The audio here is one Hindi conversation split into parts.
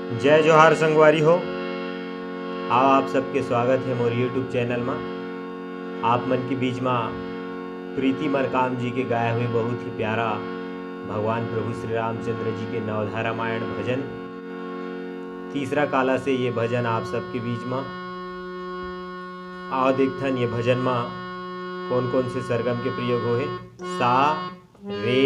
जय जोहार संगवारी हो। आओ आप सबके स्वागत है मोर यूट्यूब चैनल में। आप मन के बीच में प्रीति मरकाम जी के गाए हुए बहुत ही प्यारा भगवान प्रभु श्री रामचंद्र जी के नवधा रामायण भजन तीसरा काला से ये भजन आप सबके बीच में। आओ देखथन ये भजन में कौन कौन से सरगम के प्रयोग हो है। सा रे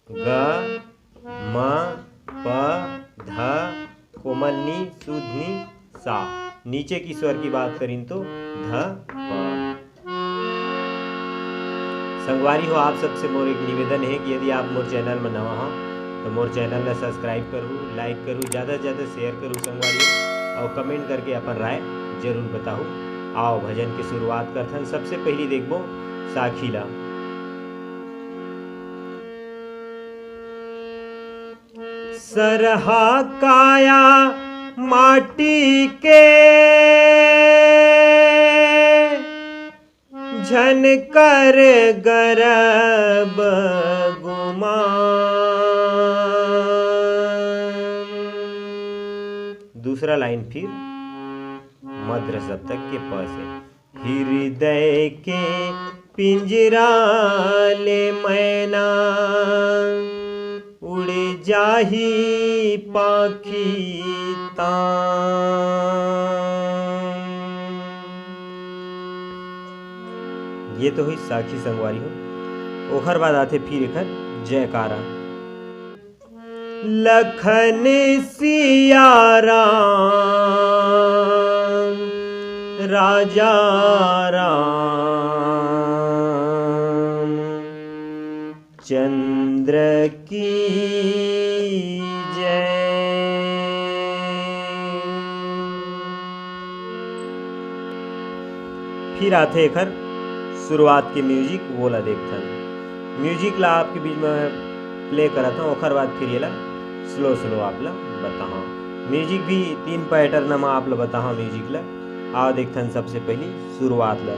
ग म प ध कोमलनी सुधनी सा। नीचे की स्वर की बात करें तो ध प। संगवारी हो, आप सबसे मोर एक निवेदन है कि यदि आप मोर चैनल में नवा हो तो मोर चैनल ने सब्सक्राइब करूँ, लाइक करूँ, ज़्यादा से ज़्यादा शेयर करूँ संगवारी, और कमेंट करके अपन राय जरूर बताऊँ। आओ भजन की शुरुआत करथन। सबसे पहली देखबो साखीला। सरहा काया माटी के झनकर गरब गुमान। दूसरा लाइन फिर मध्य सप्तक के प से। हृदय के पिंजरा ले मैना उड़ जाही पाखी तान। ये तो हुई साखी संगवारी हो। ओखर बाद आते फिर एखर जयकारा। लखन सिया राम राजा राम चंद्र की जय। फिर आते एखर शुरुआत के म्यूजिक बोला देखथन। म्यूजिक ला आपके बीच में प्ले करत हूँ, ओखर बाद फिर ये स्लो स्लो आप ला बताहा। म्यूजिक भी 3 पैटर्न में आप ला बताहा म्यूजिक ला। आओ देखथन सबसे पहली शुरुआत ला।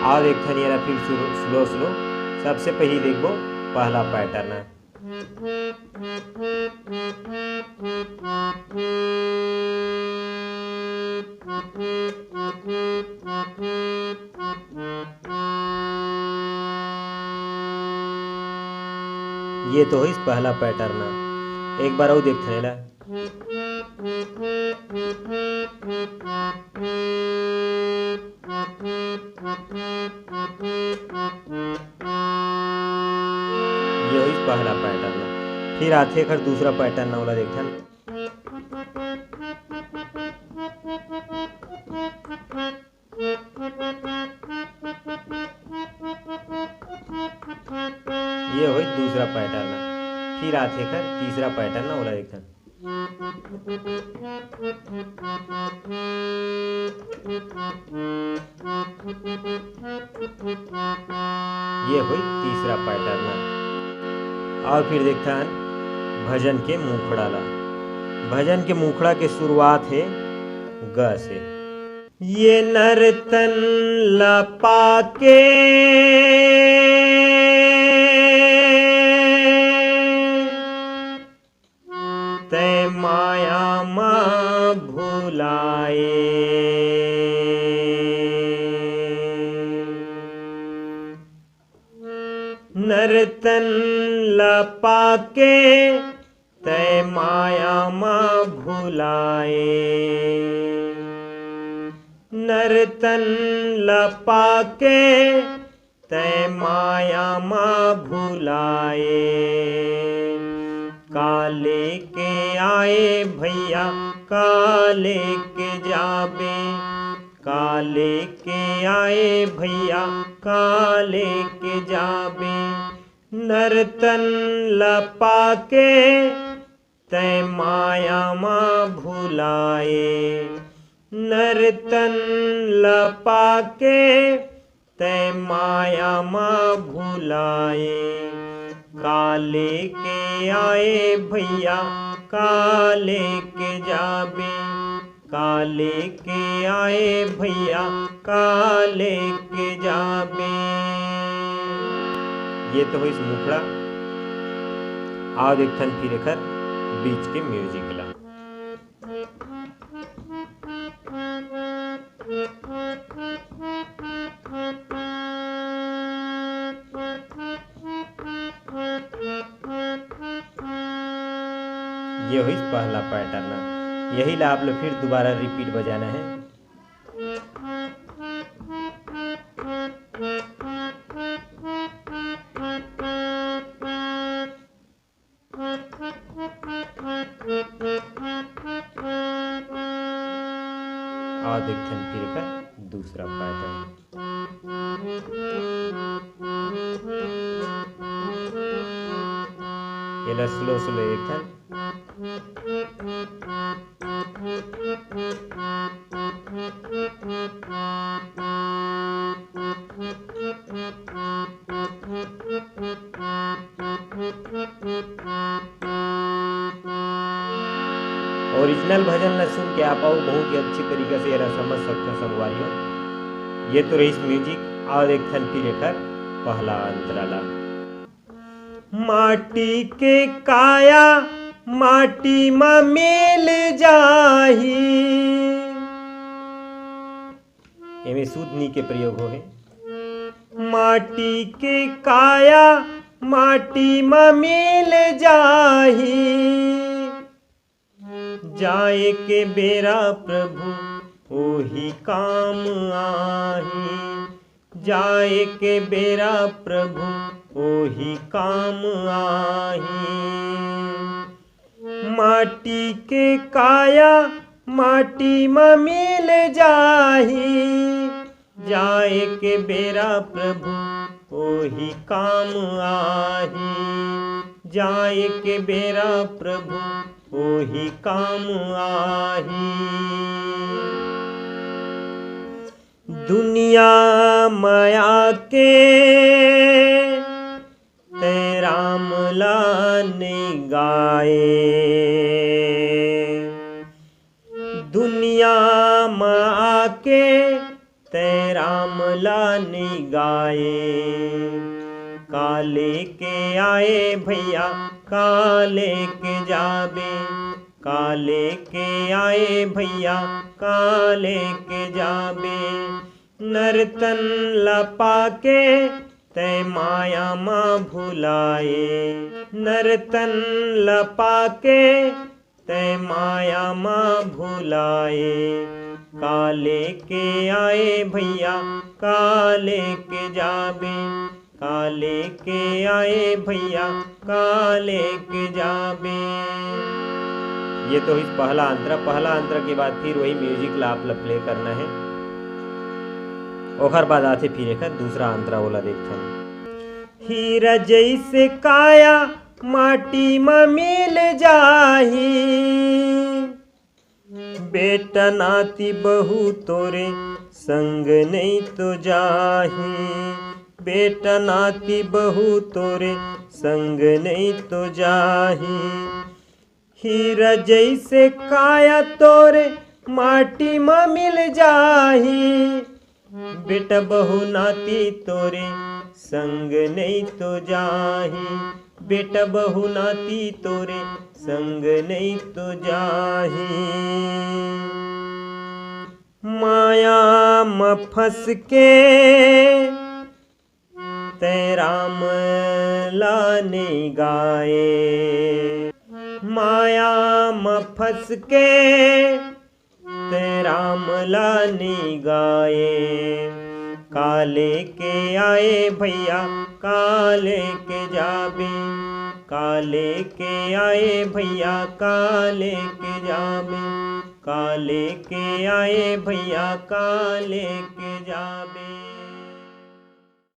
और एक खनिया फिर स्लो स्लो। सबसे पहले देखो पहला पैटर्न है। ये तो है इस पहला पैटर्न है। एक बार और देखते हैं। ये हुई पहला पैटर्न। फिर आते कर दूसरा पैटर्न वाला देखन। ये हुई दूसरा पैटर्न। फिर आते कर तीसरा पैटर्न वाला देखन। ये हुई तीसरा पैटर्न। और फिर देखता है भजन के मुखड़ा ला। भजन के मुखड़ा के शुरुआत है ग से। ये नर्तन लपा के तै माया माँ भुलाए। नर्तन लपा के तै माया माँ भुलाए। नर्तन लपा के तै माया माँ भुलाए। काले के आए भैया काले के जाबे, काले के आए भैया काले के जाबे। नर्तन लपा के तै माया माँ भुलाए। नर्तन लपा के तै माया माँ भुलाए। काले के आए भैया काले के जाबे। काले के आए भैया काले के जाबे। ये तो हुई मुखड़ा। आओ देखथन फिर एकर बीच के म्यूजिक ला। ये हुई पहला पैटर्न। यही ला आप लोग फिर दोबारा रिपीट बजाना है। और देखते हैं फिर का दूसरा पैटर्न। ये स्लो स्लो देखते ओरिजिनल भजन न सुन के आप बहुत ही अच्छी तरीके से यह समझ सकते हैं संगवारियों। ये तो रही म्यूजिक। और एक थन फिर एक पहला अंतराला। माटी के काया माटी में मिल जाही। एमे शुद्ध नी के प्रयोग हो है। माटी के काया माटी में मिल जाही। जाए के बेरा प्रभु ओही काम आही। जाए के बेरा प्रभु ओही काम आही। माटी के काया माटी में मिल जाही। जाए के बेरा प्रभु ओही काम आही। जाए के बेरा प्रभु ओही काम आही। दुनिया माया के ते राम लाने गाए। दुनिया माया के ते राम लाने गाए। काले के आए भैया काले के जाबे। काले के आए भैया काले के जाबे। नर्तन लपा के तै माया माँ भुलाए। नर्तन लपा के तै माया माँ भुलाए। काले के आए भैया काले के जाबे। काले के आए भैया काले के जाबे। ये तो इस पहला अंतरा के बाद फिर वही म्यूजिक ला आप प्ले करना है। ओखर बाद आते फिर एक दूसरा अंतरा वाला देखते हैं। हीरा जैसे काया माटी में मिल जाही। बेटा नाती बहू तोरे संग नहीं तो जाही। बेटा नाती बहू तोरे संग नहीं तो जाही। हीरा जैसे काया तोरे माटी में मिल जाही। बेटा बहू नाती तोरे संग नहीं तो जाही। बेटा बहू नाती तोरे संग नहीं तो जाही। माया में फंस के ते राम लाने गाए। माया में फंस के ते राम लाने गाए। काले के आए भैया काले के जाबे। काले के आए भैया काले के जाबे। का लेके आए भैया का लेके जाबे।